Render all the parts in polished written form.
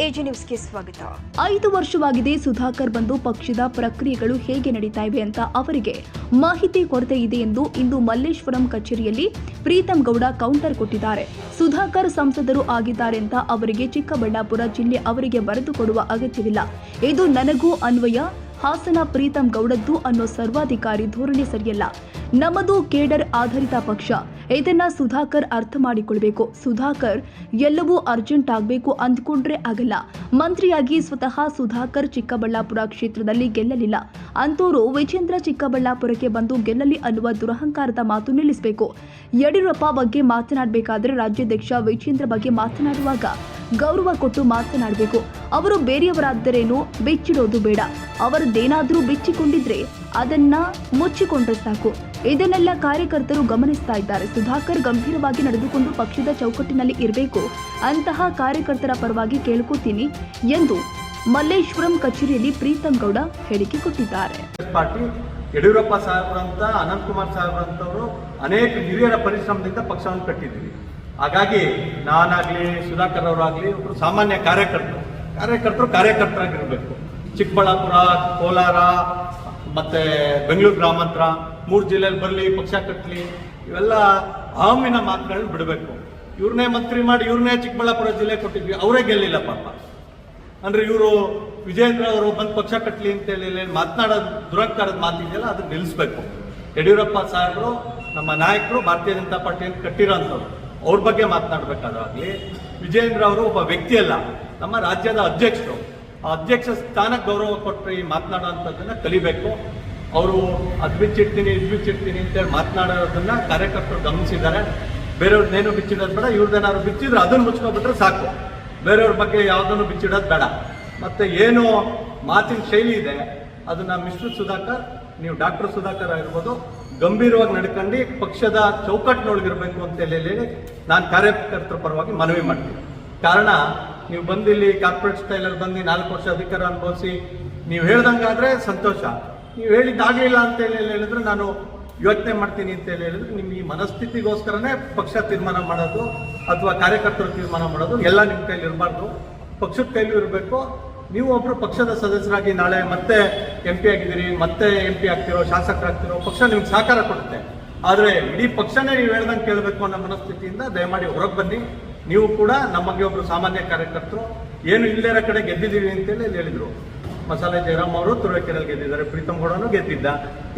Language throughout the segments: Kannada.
ಎಜಿ ನ್ಯೂಸ್ಗೆ ಸ್ವಾಗತ. 5 ವರ್ಷವಾಗಿದೆ ಸುಧಾಕರ್ ಬಂದು ಪಕ್ಷದ ಪ್ರಕ್ರಿಯೆಗಳು ಹೇಗೆ ನಡೀತಾ ಇವೆ ಅಂತ ಅವರಿಗೆ ಮಾಹಿತಿ ಕೊರತೆ ಇದೆ ಎಂದು ಇಂದು ಮಲ್ಲೇಶ್ವರಂ ಕಚೇರಿಯಲ್ಲಿ ಪ್ರೀತಂ ಗೌಡ ಕೌಂಟರ್ ಕೊಟ್ಟಿದ್ದಾರೆ. ಸುಧಾಕರ್ ಸಂಸದರು ಆಗಿದ್ದಾರೆ ಅಂತ ಅವರಿಗೆ ಚಿಕ್ಕಬಳ್ಳಾಪುರ ಜಿಲ್ಲೆ ಅವರಿಗೆ ಬರೆದುಕೊಡುವ ಅಗತ್ಯವಿಲ್ಲ. ಇದು ನನಗೂ ಅನ್ವಯ. ಹಾಸನ ಪ್ರೀತಂ ಗೌಡದ್ದು ಅನ್ನೋ ಸರ್ವಾಧಿಕಾರಿ ಧೋರಣೆ ಸರಿಯಲ್ಲ. ನಮ್ಮದು ಕೇಡರ್ ಆಧಾರಿತ ಪಕ್ಷ. ಇದನ್ನ ಸುಧಾಕರ್ ಅರ್ಥ ಮಾಡಿಕೊಳ್ಬೇಕು. ಸುಧಾಕರ್ ಎಲ್ಲವೂ ಅರ್ಜೆಂಟ್ ಆಗಬೇಕು ಅಂದ್ಕೊಂಡ್ರೆ ಆಗಲ್ಲ. ಮಂತ್ರಿಯಾಗಿ ಸ್ವತಃ ಸುಧಾಕರ್ ಚಿಕ್ಕಬಳ್ಳಾಪುರ ಕ್ಷೇತ್ರದಲ್ಲಿ ಗೆಲ್ಲಲಿಲ್ಲ. ಅಂತೋರು ವಿಜೇಂದ್ರ ಚಿಕ್ಕಬಳ್ಳಾಪುರಕ್ಕೆ ಬಂದು ಗೆಲ್ಲಲಿ ಅನ್ನುವ ದುರಹಂಕಾರದ ಮಾತು ನಿಲ್ಲಿಸಬೇಕು. ಯಡಿಯೂರಪ್ಪ ಬಗ್ಗೆ ಮಾತನಾಡಬೇಕಾದ್ರೆ ರಾಜ್ಯಾಧ್ಯಕ್ಷ ವಿಜೇಂದ್ರ ಬಗ್ಗೆ ಮಾತನಾಡುವಾಗ ಗೌರವ ಕೊಟ್ಟು ಮಾತನಾಡಬೇಕು. ಅವರು ಬೇರೆಯವರಾದರೇನು ಬೆಚ್ಚಿಡೋದು ಬೇಡ. ಅವರದ್ದೇನಾದರೂ ಬೆಚ್ಚಿಕೊಂಡಿದ್ರೆ ಅದನ್ನ ಮುಚ್ಚಿಕೊಂಡ್ರೆ ಸಾಕು. ಇದನ್ನೆಲ್ಲ ಕಾರ್ಯಕರ್ತರು ಗಮನಿಸ್ತಾ ಇದ್ದಾರೆ. ಸುಧಾಕರ್ ಗಂಭೀರವಾಗಿ ನಡೆದುಕೊಂಡು ಪಕ್ಷದ ಚೌಕಟ್ಟಿನಲ್ಲಿ ಇರಬೇಕು. ಅಂತಹ ಕಾರ್ಯಕರ್ತರ ಪರವಾಗಿ ಕೇಳ್ಕೊತೀನಿ ಎಂದು ಮಲ್ಲೇಶ್ವರಂ ಕಚೇರಿಯಲ್ಲಿ ಪ್ರೀತಂ ಗೌಡ ಹೇಳಿಕೆ ಕೊಟ್ಟಿದ್ದಾರೆ. ಯಡಿಯೂರಪ್ಪ ಸಾಹೇಬರಂತ ಅನಂತ್ ಕುಮಾರ್ ಸಾಹೇಬರಂತವರು ಅನೇಕ ಹಿರಿಯರ ಪರಿಶ್ರಮದಿಂದ ಪಕ್ಷವನ್ನು ಕಟ್ಟಿದ್ದೀವಿ. ಹಾಗಾಗಿ ನಾನಾಗ್ಲಿ ಸುಧಾಕರ್ ಅವರಾಗ್ಲಿ ಒಬ್ಬರು ಸಾಮಾನ್ಯ ಕಾರ್ಯಕರ್ತರಾಗಿರ್ಬೇಕು. ಚಿಕ್ಕಬಳ್ಳಾಪುರ, ಕೋಲಾರ ಮತ್ತೆ ಬೆಂಗಳೂರು ಗ್ರಾಮಾಂತರ 3 ಜಿಲ್ಲೆಯಲ್ಲಿ ಬರಲಿ, ಪಕ್ಷ ಕಟ್ಟಲಿ, ಇವೆಲ್ಲ ಅಹಮಿನ ಮಾತುಗಳನ್ನ ಬಿಡಬೇಕು. ಇವ್ರನ್ನೇ ಮಂತ್ರಿ ಮಾಡಿ ಇವ್ರನ್ನೇ ಚಿಕ್ಕಬಳ್ಳಾಪುರ ಜಿಲ್ಲೆ ಕೊಟ್ಟಿದ್ವಿ, ಅವರೇ ಗೆಲ್ಲಿಲ್ಲ ಪಾಪ. ಅಂದ್ರೆ ಇವರು ವಿಜೇಂದ್ರ ಅವರು ಬಂದು ಪಕ್ಷ ಕಟ್ಟಲಿ ಅಂತ ಹೇಳಿ ಮಾತನಾಡೋದು ದುರಹಂಕಾರದ ಮಾತಿದೆಯಲ್ಲ, ಅದನ್ನ ನಿಲ್ಲಿಸಬೇಕು. ಯಡಿಯೂರಪ್ಪ ಸಾಹೇಬರು ನಮ್ಮ ನಾಯಕರು, ಭಾರತೀಯ ಜನತಾ ಪಾರ್ಟಿಯನ್ನು ಕಟ್ಟಿರೋಂಥವ್ರು, ಅವ್ರ ಬಗ್ಗೆ ಮಾತನಾಡಬೇಕಾದಾಗಲಿ, ವಿಜೇಂದ್ರ ಅವರು ಒಬ್ಬ ವ್ಯಕ್ತಿ ಅಲ್ಲ, ನಮ್ಮ ರಾಜ್ಯದ ಅಧ್ಯಕ್ಷರು. ಆ ಅಧ್ಯಕ್ಷ ಸ್ಥಾನಕ್ಕೆ ಗೌರವ ಕೊಟ್ಟರೆ ಈ ಮಾತನಾಡುವಂಥದ್ದನ್ನ ಕಲಿಬೇಕು. ಅವರು ಅದು ಬಿಚ್ಚಿಡ್ತೀನಿ ಇದು ಬಿಚ್ಚಿಡ್ತೀನಿ ಅಂತೇಳಿ ಮಾತನಾಡೋದನ್ನ ಕಾರ್ಯಕರ್ತರು ಗಮನಿಸಿದ್ದಾರೆ. ಬೇರೆಯವ್ರನ್ನೇನು ಬಿಚ್ಚಿಡೋದು ಬೇಡ, ಇವ್ರದ್ದೇನಾದ್ರು ಬಿಚ್ಚಿದ್ರೆ ಅದನ್ನು ಮುಚ್ಕೊಬಿಟ್ರೆ ಸಾಕು. ಬೇರೆಯವ್ರ ಬಗ್ಗೆ ಯಾವುದನ್ನು ಬಿಚ್ಚಿಡೋದು ಬೇಡ. ಮತ್ತೆ ಏನು ಮಾತಿನ ಶೈಲಿ ಇದೆ ಅದನ್ನ ಮಿಸ್ಟರ್ ಸುಧಾಕರ್, ನೀವು ಡಾಕ್ಟರ್ ಸುಧಾಕರ್ ಆಗಿರ್ಬೋದು, ಗಂಭೀರವಾಗಿ ನಡ್ಕೊಂಡು ಪಕ್ಷದ ಚೌಕಟ್ಟಿನೊಳಗಿರ್ಬೇಕು ಅಂತ ಹೇಳಿ ನಾನು ಕಾರ್ಯಕರ್ತರ ಪರವಾಗಿ ಮನವಿ ಮಾಡ್ತೀನಿ. ಕಾರಣ ನೀವು ಬಂದಿಲ್ಲಿ ಕಾರ್ಪೊರೇಟ್ ಸ್ಟೈಲಲ್ಲಿ ಬಂದು 4 ವರ್ಷ ಅಧಿಕಾರ ಅನುಭವಿಸಿ ನೀವು ಹೇಳ್ದಂಗಾದ್ರೆ ಸಂತೋಷ. ನೀವು ಹೇಳಿದ್ದಾಗಲಿಲ್ಲ ಅಂತ ಹೇಳಿದ್ರೆ ನಾನು ಯೋಚನೆ ಮಾಡ್ತೀನಿ ಅಂತ ಹೇಳಿದ್ರೆ ನಿಮ್ಮ ಈ ಮನಸ್ಥಿತಿಗೋಸ್ಕರನೇ ಪಕ್ಷ ತೀರ್ಮಾನ ಮಾಡೋದು ಅಥವಾ ಕಾರ್ಯಕರ್ತರು ತೀರ್ಮಾನ ಮಾಡೋದು ಎಲ್ಲ ನಿಮ್ಮ ಕೈಲಿ ಇರಬಾರ್ದು, ಪಕ್ಷದ ಕೈಲೂ ಇರಬೇಕು. ನೀವು ಒಬ್ರು ಪಕ್ಷದ ಸದಸ್ಯರಾಗಿ ನಾಳೆ ಮತ್ತೆ MP ಆಗಿದ್ದೀರಿ, ಮತ್ತೆ MP ಆಗ್ತಿರೋ, ಶಾಸಕರಾಗ್ತಿರೋ, ಪಕ್ಷ ನಿಮ್ಗೆ ಸಹಕಾರ ಕೊಡುತ್ತೆ. ಆದರೆ ಇಡೀ ಪಕ್ಷನೇ ನೀವು ಹೇಳ್ದಂಗೆ ಕೇಳಬೇಕು ಅನ್ನೋ ಮನಸ್ಥಿತಿಯಿಂದ ದಯಮಾಡಿ ಹೊರಗೆ ಬನ್ನಿ. ನೀವು ಕೂಡ ನಮಗೆ ಒಬ್ರು ಸಾಮಾನ್ಯ ಕಾರ್ಯಕರ್ತರು, ಏನು ಇಲ್ಲದ ಕಡೆ ಗೆದ್ದಿದ್ದೀವಿ ಅಂತೇಳಿ ಹೇಳಿದ್ರು. ಮಸಾಲೆ ಜಯರಾಮ್ ಅವರು ತುರುವೇಕೆರೆಯಲ್ಲಿ ಗೆದ್ದಿದ್ದಾರೆ, ಪ್ರೀತಂ ಗೌಡನು ಗೆದ್ದಿದ್ದ.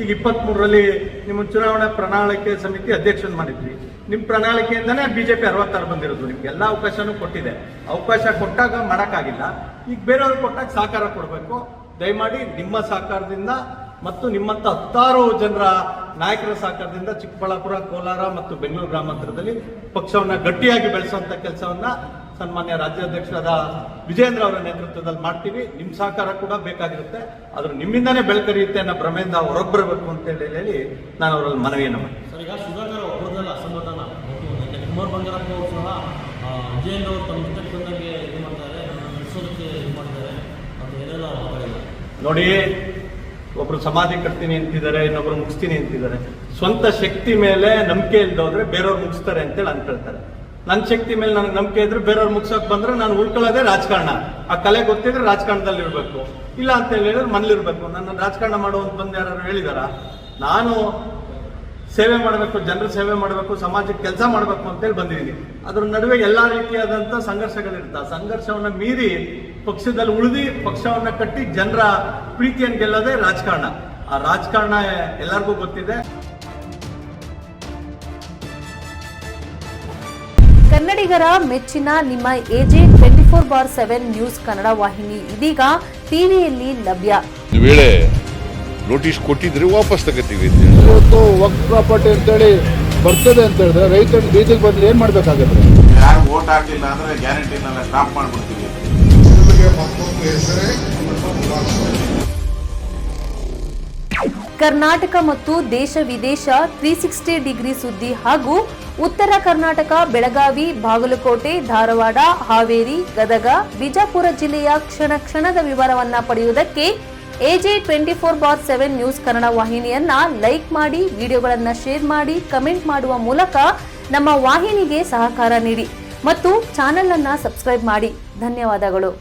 ಈಗ 23ರಲ್ಲಿ ನಿಮ್ಮ ಚುನಾವಣಾ ಪ್ರಣಾಳಿಕೆ ಸಮಿತಿ ಅಧ್ಯಕ್ಷನ್ ಮಾಡಿದ್ವಿ. ನಿಮ್ಮ ಪ್ರಣಾಳಿಕೆಯಿಂದನೇ BJP 66 ಬಂದಿರೋದು. ನಿಮ್ಗೆ ಎಲ್ಲ ಅವಕಾಶನೂ ಕೊಟ್ಟಿದೆ. ಅವಕಾಶ ಕೊಟ್ಟಾಗ ಮಾಡೋಕ್ಕಾಗಿಲ್ಲ, ಈಗ ಬೇರೆಯವ್ರಿಗೆ ಕೊಟ್ಟಾಗ ಸಹಕಾರ ಕೊಡಬೇಕು. ದಯಮಾಡಿ ನಿಮ್ಮ ಸಹಕಾರದಿಂದ ಮತ್ತು ನಿಮ್ಮಂತ 10 ಜನರ ನಾಯಕರ ಸಹಕಾರದಿಂದ ಚಿಕ್ಕಬಳ್ಳಾಪುರ, ಕೋಲಾರ ಮತ್ತು ಬೆಂಗಳೂರು ಗ್ರಾಮಾಂತರದಲ್ಲಿ ಪಕ್ಷವನ್ನ ಗಟ್ಟಿಯಾಗಿ ಬೆಳೆಸುವಂತ ಕೆಲಸವನ್ನ ಸನ್ಮಾನ್ಯ ರಾಜ್ಯಾಧ್ಯಕ್ಷರಾದ ವಿಜೇಂದ್ರ ಅವರ ನೇತೃತ್ವದಲ್ಲಿ ಮಾಡ್ತೀವಿ. ನಿಮ್ಮ ಸಹಕಾರ ಕೂಡ ಬೇಕಾಗಿರುತ್ತೆ. ಆದ್ರೂ ನಿಮ್ಮಿಂದಾನೇ ಬೆಳಕರಿಯುತ್ತೆ ಅನ್ನೋ ಭ್ರಮೆಯಿಂದ ಹೊರಗೆ ಬರಬೇಕು ಅಂತ ಹೇಳಿ ನಾನು ಅವರಲ್ಲಿ ಮನವಿಯನ್ನು ಮಾಡ್ತೀನಿ. ಸರ್, ಈಗ ಸುಧಾಕರ್ ಅವರದಲ್ಲ ಅಸಮಾಧಾನ, ಕುಮಾರ್ ಬಂಗಾರಪ್ಪ ಅವರು ಸಹ ವಿಜೇಂದ್ರ ಅವರು ತಮ್ಮ ಜೊತೆಗೆ ಬಂದಾಗೆ ಇದು ಮಾಡ್ತಾರೆ, ನಡೆಸೋದಕ್ಕೆ ಇದು ಮಾಡ್ತಾರೆ ಅಂತ ಏನೆಲ್ಲ ಮಾತಾಡಿಲ್ಲ. ನೋಡಿ, ಒಬ್ರು ಸಮಾಧಿ ಕಟ್ತೀನಿ ಅಂತಿದ್ದಾರೆ, ಇನ್ನೊಬ್ರು ಮುಗಿಸ್ತೀನಿ ಅಂತಿದ್ದಾರೆ. ಸ್ವಂತ ಶಕ್ತಿ ಮೇಲೆ ನಂಬಿಕೆ ಇಲ್ದೋದ್ರೆ ಬೇರೆಯವ್ರು ಮುಗಿಸ್ತಾರೆ ಅಂತೇಳಿ ಅನ್ಕೊಳ್ತಾರೆ. ನನ್ನ ಶಕ್ತಿ ಮೇಲೆ ನನಗೆ ನಂಬಿಕೆ ಇದ್ರೆ ಬೇರೆಯವ್ರು ಮುಗಿಸೋಕೆ ಬಂದ್ರೆ ನಾನು ಉಳ್ಕೊಳ್ಳೋದೇ ರಾಜಕಾರಣ. ಆ ಕಲೆ ಗೊತ್ತಿದ್ರೆ ರಾಜಕಾರಣದಲ್ಲಿ ಇರಬೇಕು, ಇಲ್ಲ ಅಂತ ಹೇಳಿದ್ರೆ ಮನೇಲಿರ್ಬೇಕು. ನನ್ನ ರಾಜಕಾರಣ ಮಾಡುವಂತ ಬಂದು ಯಾರು ಹೇಳಿದಾರ? ನಾನು ಸೇವೆ ಮಾಡಬೇಕು, ಜನರ ಸೇವೆ ಮಾಡಬೇಕು, ಸಮಾಜಕ್ಕೆ ಕೆಲಸ ಮಾಡಬೇಕು ಅಂತೇಳಿ ಬಂದಿದ್ದೀನಿ. ಅದ್ರ ನಡುವೆ ಎಲ್ಲಾ ರೀತಿಯಾದಂಥ ಸಂಘರ್ಷಗಳಿರ್ತಾವೆ. ಸಂಘರ್ಷವನ್ನ ಮೀರಿ ಪಕ್ಷದಲ್ಲಿ ಉಳಿದು ಪಕ್ಷವನ್ನ ಕಟ್ಟಿ ಜನರ ಪ್ರೀತಿಯನ್ನು ಗೆಲ್ಲೋದೇ ರಾಜಕಾರಣ. ಆ ರಾಜಕಾರಣ ಎಲ್ಲರಿಗೂ ಗೊತ್ತಿದೆ. ಕನ್ನಡಿಗರ ಮೆಚ್ಚಿನ ನಿಮ್ಮ AJ 24/7 ನ್ಯೂಸ್ ಕನ್ನಡ ವಾಹಿನಿ ಇದೀಗ ಟಿವಿಯಲ್ಲಿ ಲಭ್ಯ. ವೇಳೆ ನೋಟಿಸ್ ಕೊಟ್ಟಿದ್ರೆ ವಾಪಸ್ ತಗೋತೀವಿ. ಇವತ್ತು ವಕ್ಫ್ ಪ್ರಾಪರ್ಟಿ ಅಂತೇಳಿ ಬರ್ತದೆ ಅಂತ ಹೇಳಿದ್ರೆ ರೈತರು ಬೀದಿಗೆ ಬಂದ್ರೆ ಏನ್ ಮಾಡ್ಬೇಕಾಗತ್ತೆ? ಯಾರು ವೋಟ್ ಹಾಕಿಲ್ಲ ಅಂದ್ರೆ ಗ್ಯಾರಂಟಿನೆಲ್ಲ ಸ್ಟಾಪ್ ಮಾಡ್ಬಿಡ್ತೀವಿ. ಕರ್ನಾಟಕ ಮತ್ತು ದೇಶ ವಿದೇಶ 360 ಡಿಗ್ರಿ ಸುದ್ದಿ ಹಾಗೂ ಉತ್ತರ ಕರ್ನಾಟಕ, ಬೆಳಗಾವಿ, ಬಾಗಲಕೋಟೆ, ಧಾರವಾಡ, ಹಾವೇರಿ, ಗದಗ, ಬಿಜಾಪುರ ಜಿಲ್ಲೆಯ ಕ್ಷಣ ಕ್ಷಣದ ವಿವರವನ್ನ ಪಡೆಯುವುದಕ್ಕೆ AJ 24/7 ನ್ಯೂಸ್ ಕನ್ನಡ ವಾಹಿನಿಯನ್ನ ಲೈಕ್ ಮಾಡಿ, ವಿಡಿಯೋಗಳನ್ನ ಶೇರ್ ಮಾಡಿ, ಕಮೆಂಟ್ ಮಾಡುವ ಮೂಲಕ ನಮ್ಮ ವಾಹಿನಿಗೆ ಸಹಕಾರ ನೀಡಿ ಮತ್ತು ಚಾನೆಲ್ ಅನ್ನ ಸಬ್ಸ್ಕ್ರೈಬ್ ಮಾಡಿ. ಧನ್ಯವಾದಗಳು.